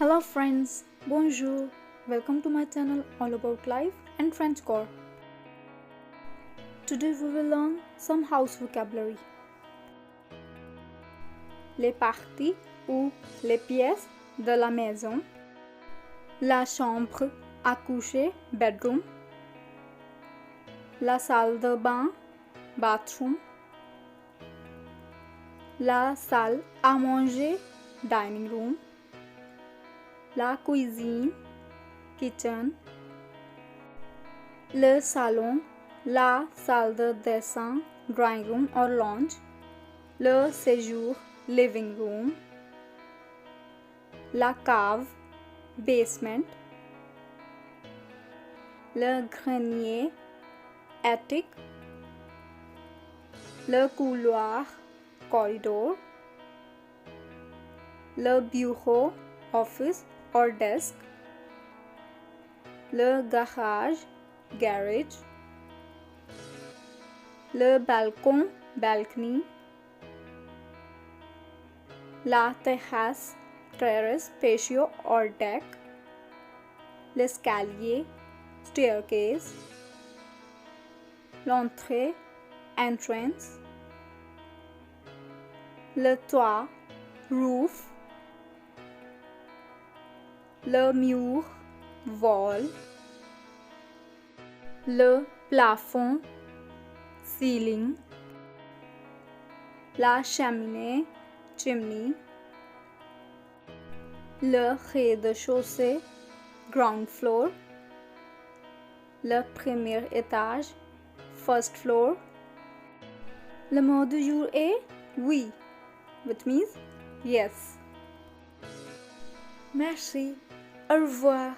Hello friends, bonjour, welcome to my channel all about life and French core. Today we will learn some house vocabulary. Les parties ou les pièces de la maison, la chambre à coucher, bedroom, la salle de bain, bathroom, la salle à manger, dining room, la cuisine, kitchen, le salon, la salle de dessin, drawing room or lounge, le séjour, living room, la cave, basement, le grenier, attic, le couloir, corridor, le bureau, office or desk, le garage, garage, le balcon, balcony, la terrasse, terrace, patio or deck, l'escalier, staircase, l'entrée, entrance, le toit, roof, le mur, wall, le plafond, ceiling, la cheminée, chimney, le rez-de-chaussée, ground floor, le premier étage, first floor. Le mot du jour est oui, which means yes. Merci. Au revoir.